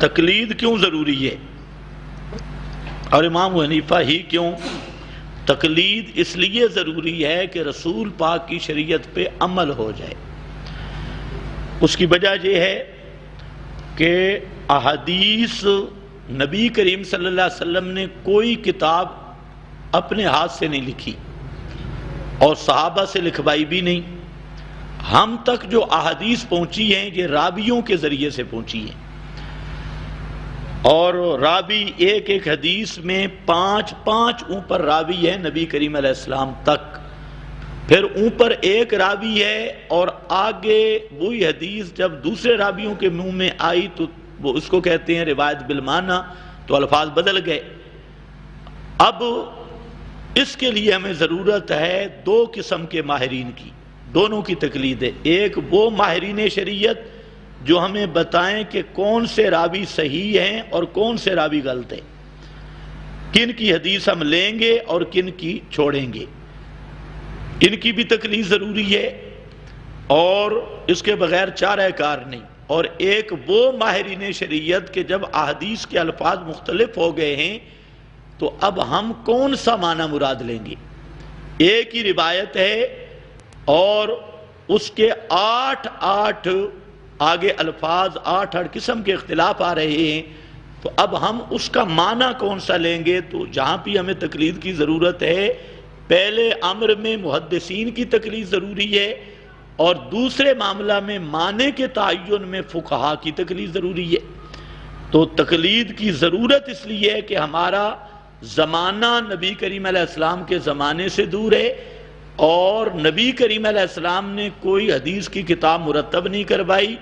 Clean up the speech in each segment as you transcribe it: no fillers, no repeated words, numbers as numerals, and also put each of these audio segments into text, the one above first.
تقلید کیوں ضروری ہے اور امام حنیفہ ہی کیوں؟ تقلید اس لیے ضروری ہے کہ رسول پاک کی شریعت پہ عمل ہو جائے۔ اس کی وجہ یہ ہے کہ احادیث نبی کریم صلی اللہ علیہ وسلم نے کوئی کتاب اپنے ہاتھ سے نہیں لکھی اور صحابہ سے لکھوائی بھی نہیں۔ ہم تک جو احادیث پہنچی ہیں یہ راویوں کے ذریعے سے پہنچی ہیں، اور راوی ایک ایک حدیث میں پانچ اوپر راوی ہے نبی کریم علیہ السلام تک، پھر اوپر ایک راوی ہے، اور آگے وہی حدیث جب دوسرے راویوں کے منہ میں آئی تو وہ اس کو کہتے ہیں روایت بالمعنی، تو الفاظ بدل گئے۔ اب اس کے لیے ہمیں ضرورت ہے دو قسم کے ماہرین کی، دونوں کی تقلید ہے۔ ایک وہ ماہرین شریعت جو ہمیں بتائیں کہ کون سے راوی صحیح ہیں اور کون سے راوی غلط ہیں، کن کی حدیث ہم لیں گے اور کن کی چھوڑیں گے، ان کی بھی تقلید ضروری ہے، اور اس کے بغیر چارہ کار نہیں۔ اور ایک وہ ماہرین شریعت کہ جب احادیث کے الفاظ مختلف ہو گئے ہیں تو اب ہم کون سا معنی مراد لیں گے؟ ایک ہی روایت ہے اور اس کے آٹھ آگے الفاظ آٹھ قسم کے اختلاف آ رہے ہیں، تو اب ہم اس کا معنی کون سا لیں گے؟ تو جہاں بھی ہمیں تقلید کی ضرورت ہے، پہلے امر میں محدثین کی تقلید ضروری ہے، اور دوسرے معاملہ میں معنی کے تعین میں فقہا کی تقلید ضروری ہے۔ تو تقلید کی ضرورت اس لیے ہے کہ ہمارا زمانہ نبی کریم علیہ السلام کے زمانے سے دور ہے، اور نبی کریم علیہ السلام نے کوئی حدیث کی کتاب مرتب نہیں کروائی۔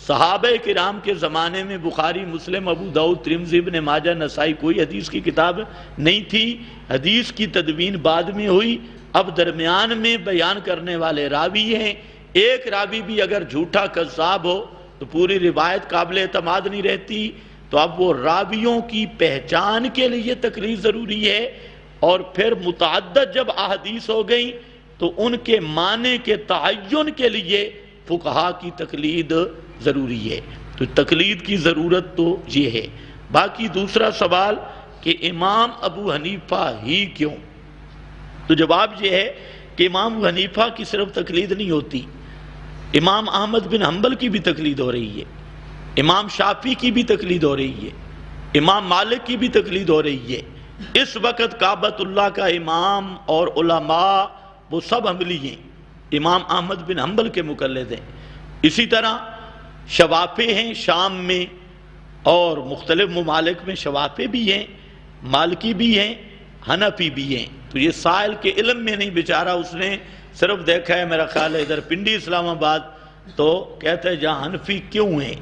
صحابہ کرام کے زمانے میں بخاری، مسلم، ابو داؤد، ترمذی، ابن ماجہ، نسائی کوئی حدیث کی کتاب نہیں تھی۔ حدیث کی تدوین بعد میں ہوئی، اب درمیان میں بیان کرنے والے راوی ہیں۔ ایک راوی بھی اگر جھوٹا کذاب ہو تو پوری روایت قابل اعتماد نہیں رہتی۔ تو اب وہ راویوں کی پہچان کے لیے تقلید ضروری ہے، اور پھر متعدد جب احادیث ہو گئیں تو ان کے معنی کے تعین کے لیے فقہا کی تقلید ضروری ہے۔ تو تقلید کی ضرورت تو یہ ہے۔ باقی دوسرا سوال کہ امام ابو حنیفہ ہی کیوں؟ تو جواب یہ ہے کہ امام ابو حنیفہ کی صرف تقلید نہیں ہوتی، امام احمد بن حنبل کی بھی تقلید ہو رہی ہے، امام شافعی کی بھی تقلید ہو رہی ہے، امام مالک کی بھی تقلید ہو رہی ہے۔ اس وقت کعبۃ اللہ کا امام اور علماء وہ سب حنبلی ہیں، امام احمد بن حنبل کے مقلد ہیں۔ اسی طرح شوافع ہیں شام میں، اور مختلف ممالک میں شوافع بھی ہیں، مالکی بھی ہیں، حنفی بھی ہیں۔ تو یہ سائل کے علم میں نہیں بیچارہ، اس نے صرف دیکھا ہے میرا خیال ہے ادھر پنڈی اسلام آباد، تو کہتا ہے جہاں حنفی کیوں ہیں؟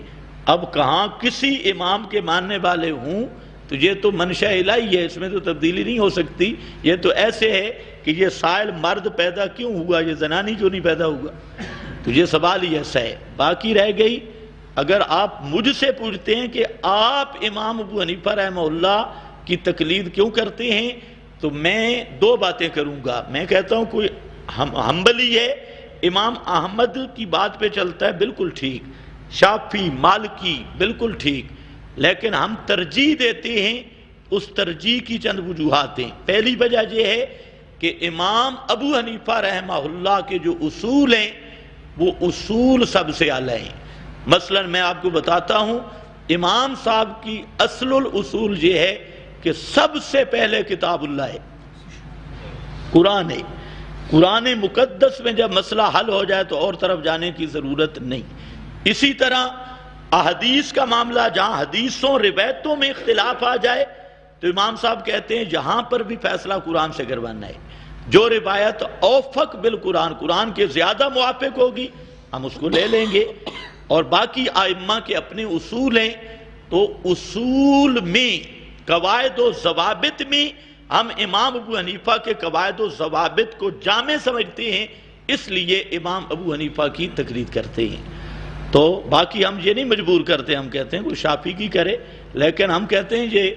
اب کہاں کسی امام کے ماننے والے ہوں تو یہ تو منشاء الہی ہے، اس میں تو تبدیلی نہیں ہو سکتی۔ یہ تو ایسے ہے کہ یہ سائل مرد پیدا کیوں ہوا، یہ زنانی کیوں نہیں پیدا ہوا؟ تو یہ سوال ہی ایسا ہے۔ باقی رہ گئی، اگر آپ مجھ سے پوچھتے ہیں کہ آپ امام ابو حنیفہ رحمہ اللہ کی تقلید کیوں کرتے ہیں، تو میں دو باتیں کروں گا۔ میں کہتا ہوں کوئی حنبلی ہے، امام احمد کی بات پہ چلتا ہے، بالکل ٹھیک، شافعی، مالکی، بالکل ٹھیک، لیکن ہم ترجیح دیتے ہیں، اس ترجیح کی چند وجوہات ہیں۔ پہلی وجہ یہ ہے کہ امام ابو حنیفہ رحمہ اللہ کے جو اصول ہیں وہ اصول سب سے اعلیٰ ہیں۔ مثلا میں آپ کو بتاتا ہوں، امام صاحب کی اصل الاصول یہ ہے کہ سب سے پہلے کتاب اللہ ہے، قرآن ہے۔ قرآن مقدس میں جب مسئلہ حل ہو جائے تو اور طرف جانے کی ضرورت نہیں۔ اسی طرح احادیث کا معاملہ، جہاں حدیثوں روایتوں میں اختلاف آ جائے تو امام صاحب کہتے ہیں جہاں پر بھی فیصلہ قرآن سے کروانا ہے، جو روایت اوفق بالقرآن، قرآن کے زیادہ موافق ہوگی ہم اس کو لے لیں گے۔ اور باقی ائمہ کے اپنے اصول ہیں، تو اصول میں، قواعد و ضوابط میں ہم امام ابو حنیفہ کے قواعد و ضوابط کو جامع سمجھتے ہیں، اس لیے امام ابو حنیفہ کی تقلید کرتے ہیں۔ تو باقی ہم یہ نہیں مجبور کرتے، ہم کہتے ہیں کوئی شافعی کی کرے، لیکن ہم کہتے ہیں یہ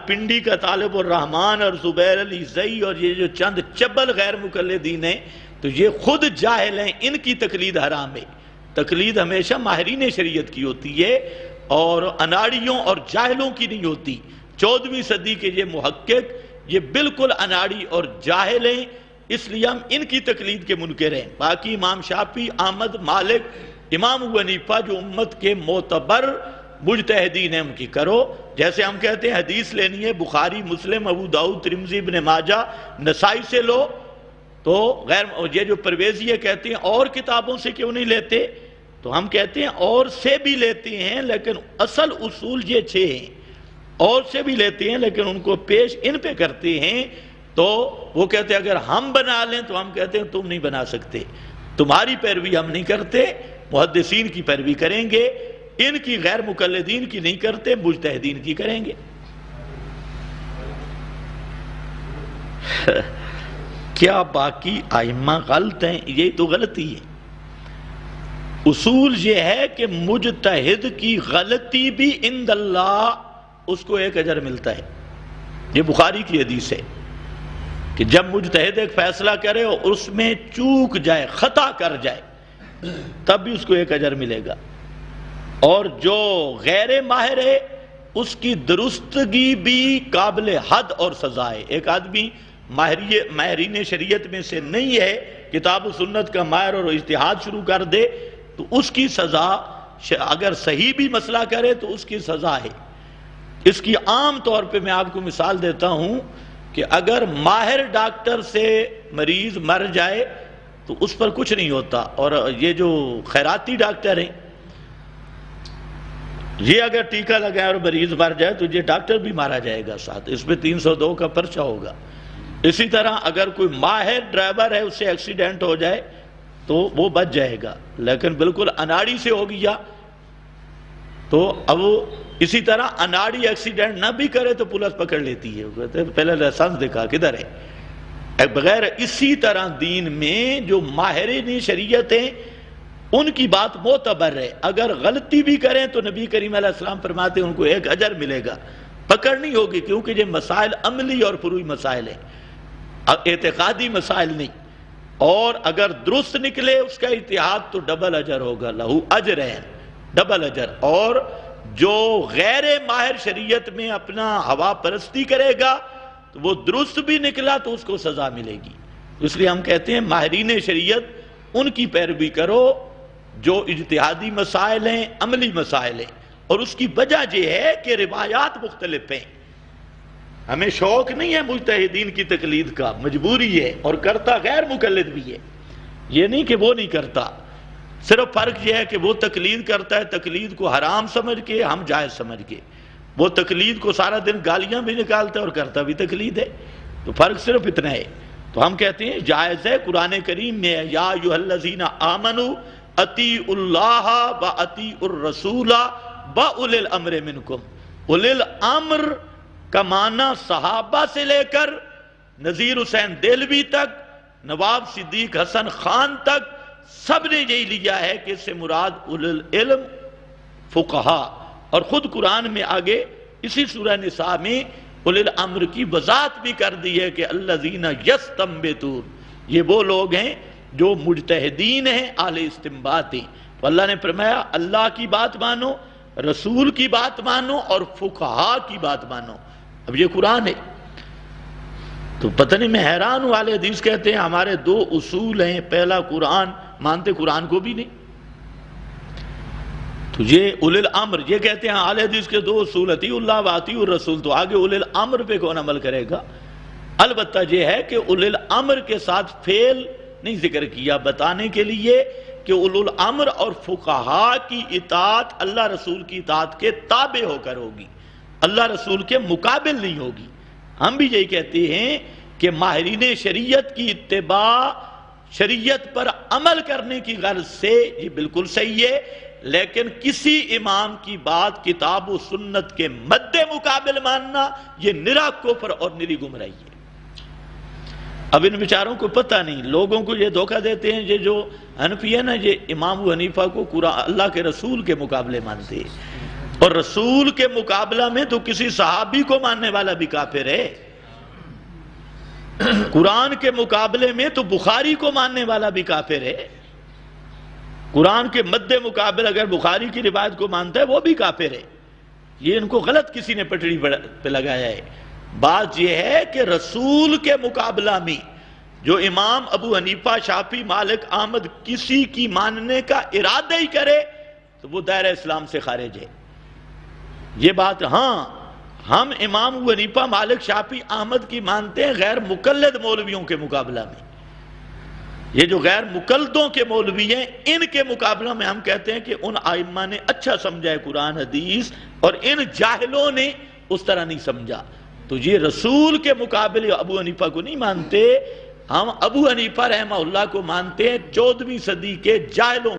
پنڈی کا طالب الرحمن اور زبیر علی زئی اور یہ جو چند چبل غیر مقلدین ہیں تو یہ خود جاہل ہیں، ان کی تقلید حرام ہے۔ تقلید ہمیشہ ماہرین شریعت کی ہوتی ہے، اور اناڑیوں اور جاہلوں کی نہیں ہوتی۔ 14ویں صدی کے یہ محقق یہ بالکل اناڑی اور جاہل ہیں، اس لیے ہم ان کی تقلید کے منکر ہیں۔ باقی امام شافعی، احمد، مالک، امام ابو حنیفہ جو امت کے معتبر مجتہدین ہیں ان کی کرو۔ جیسے ہم کہتے ہیں حدیث لینی ہے بخاری، مسلم، ابو داؤد، ترمذی، ابن ماجہ، نسائی سے لو، تو یہ جو پرویزی کہتے ہیں اور کتابوں سے کیوں نہیں لیتے، تو ہم کہتے ہیں اور سے بھی لیتے ہیں، لیکن اصل اصول یہ 6 ہیں، اور سے بھی لیتے ہیں لیکن ان کو پیش ان پہ کرتے ہیں۔ تو وہ کہتے ہیں اگر ہم بنا لیں تو ہم کہتے ہیں تم نہیں بنا سکتے، تمہاری پیروی ہم نہیں کرتے، محدثین کی پیروی کریں گے، ان کی غیر مقلدین کی نہیں کرتے، مجتہدین کی کریں گے۔ کیا باقی ائمہ غلط ہیں؟ یہی تو غلطی ہے۔ اصول یہ ہے کہ مجتہد کی غلطی بھی عند اللہ اس کو 1 اجر ملتا ہے۔ یہ بخاری کی حدیث ہے کہ جب مجتہد ایک فیصلہ کرے اور اس میں چوک جائے، خطا کر جائے، تب بھی اس کو 1 اجر ملے گا، اور جو غیر ماہر ہے اس کی درستگی بھی قابل حد اور سزا ہے۔ ایک آدمی ماہرین شریعت میں سے نہیں ہے، کتاب و سنت کا ماہر اور اجتہاد شروع کر دے تو اس کی سزا، اگر صحیح بھی مسئلہ کرے تو اس کی سزا ہے۔ اس کی عام طور پہ میں آپ کو مثال دیتا ہوں کہ اگر ماہر ڈاکٹر سے مریض مر جائے تو اس پر کچھ نہیں ہوتا، اور یہ جو خیراتی ڈاکٹر ہیں یہ اگر ٹیکہ لگائے اور مریض مر جائے تو یہ ڈاکٹر بھی مارا جائے گا ساتھ، اس پہ 302 کا پرچہ ہوگا۔ اسی طرح اگر کوئی ماہر ڈرائیور ہے اس سے ایکسیڈنٹ ہو جائے تو وہ بچ جائے گا، لیکن بالکل اناڑی سے ہو گیا تو اب اسی طرح اناڑی ایکسیڈنٹ نہ بھی کرے تو پولیس پکڑ لیتی ہے، وہ کہتے ہیں پہلے لائسنس دکھا کدھر ہے بغیر۔ اسی طرح دین میں جو ماہرین شریعت ہیں ان کی بات معتبر ہے، اگر غلطی بھی کریں تو نبی کریم علیہ السلام فرماتے ہیں ان کو 1 اجر ملے گا، پکڑ نہیں ہوگی، کیونکہ یہ مسائل عملی اور فروعی مسائل ہیں، اعتقادی مسائل نہیں، اور اگر درست نکلے اس کا اجتہاد تو ڈبل اجر ہوگا، لہو اجرین، ڈبل اجر۔ اور جو غیر ماہر شریعت میں اپنا ہوا پرستی کرے گا تو وہ درست بھی نکلا تو اس کو سزا ملے گی۔ اس لیے ہم کہتے ہیں ماہرین شریعت ان کی پیروی کرو جو اجتہادی مسائل ہیں، عملی مسائل ہیں، اور اس کی وجہ یہ ہے کہ روایات مختلف ہیں۔ ہمیں شوق نہیں ہے مجتہدین کی تقلید کا، مجبوری ہے، اور کرتا غیر مقلد بھی ہے، یہ نہیں کہ وہ نہیں کرتا، صرف فرق یہ ہے کہ وہ تقلید کرتا ہے تقلید کو حرام سمجھ کے، ہم جائز سمجھ کے، وہ تقلید کو سارا دن گالیاں بھی نکالتا ہے اور کرتا بھی تقلید ہے، تو فرق صرف اتنا ہے۔ تو ہم کہتے ہیں جائز ہے، قرآن کریم میں یا ایھا الذین آمنوا اطیعوا اللہ و اطیعوا الرسول و اولی الامر منکم۔ اولی الامر کا معنی صحابہ سے لے کر نذیر حسین دہلوی تک، نواب صدیق حسن خان تک، سب نے یہی لیا ہے کہ اس سے مراد اولی العلم، فقہا، اور خود قرآن میں آگے اسی سورہ نساء میں اولی الامر کی وضاحت بھی کر دی ہے کہ الذین یستنبطون، یہ وہ لوگ ہیں جو مجتہدین ہیں، اہل استنباط ہیں۔ تو اللہ نے فرمایا اللہ کی بات مانو، رسول کی بات مانو، اور فقہا کی بات مانو۔ اب یہ قرآن ہے، تو پتہ نہیں میں حیران ہوں، اہل حدیث کہتے ہیں ہمارے 2 اصول ہیں، پہلا قرآن، مانتے قرآن کو بھی نہیں، تو یہ اولی الامر، یہ کہتے ہیں اہل حدیث کے 2 اصول، اطیعوا اللہ و اطیعوا الرسول، تو آگے اولی الامر پہ کون عمل کرے گا؟ البتہ یہ ہے کہ اولی الامر کے ساتھ فعل نہیں ذکر کیا، بتانے کے لیے کہ اولی الامر اور فقہا کی اطاعت اللہ رسول کی اطاعت کے تابع ہو کر ہوگی، اللہ رسول کے مقابل نہیں ہوگی۔ ہم بھی یہی کہتے ہیں کہ ماہرین شریعت کی اتباع شریعت پر عمل کرنے کی غرض سے یہ بالکل صحیح ہے، لیکن کسی امام کی بات کتاب و سنت کے مد مقابل ماننا یہ نرا کفر اور نری گمراہی ہے۔ اب ان بیچاروں کو پتہ نہیں، لوگوں کو یہ دھوکہ دیتے ہیں، یہ جو حنفی ہے نا، یہ امام ابو حنیفہ کو اللہ کے رسول کے مقابلے مانتے ہیں، اور رسول کے مقابلہ میں تو کسی صحابی کو ماننے والا بھی کافر ہے، قرآن کے مقابلے میں تو بخاری کو ماننے والا بھی کافر ہے، قرآن کے مد مقابل اگر بخاری کی روایت کو مانتا ہے وہ بھی کافر ہے. یہ ان کو غلط کسی نے پٹڑی پہ لگایا ہے. بات یہ ہے کہ رسول کے مقابلہ میں جو امام ابو حنیفہ، شافعی، مالک، احمد کسی کی ماننے کا ارادہ ہی کرے تو وہ دائرہ اسلام سے خارج ہے. یہ بات ہاں ہم امام ابو حنیفہ، مالک، شافعی، احمد کی مانتے ہیں غیر مقلد مولویوں کے مقابلہ میں. یہ جو غیر مقلدوں کے مولوی ہیں ان کے مقابلہ میں ہم کہتے ہیں کہ ان ائمہ نے اچھا سمجھا ہے قرآن حدیث اور ان جاہلوں نے اس طرح نہیں سمجھا. تو یہ رسول کے مقابلے ابو حنیفہ کو نہیں مانتے، ہم ابو حنیفہ رحمہ اللہ کو مانتے ہیں 14ویں صدی کے جاہلوں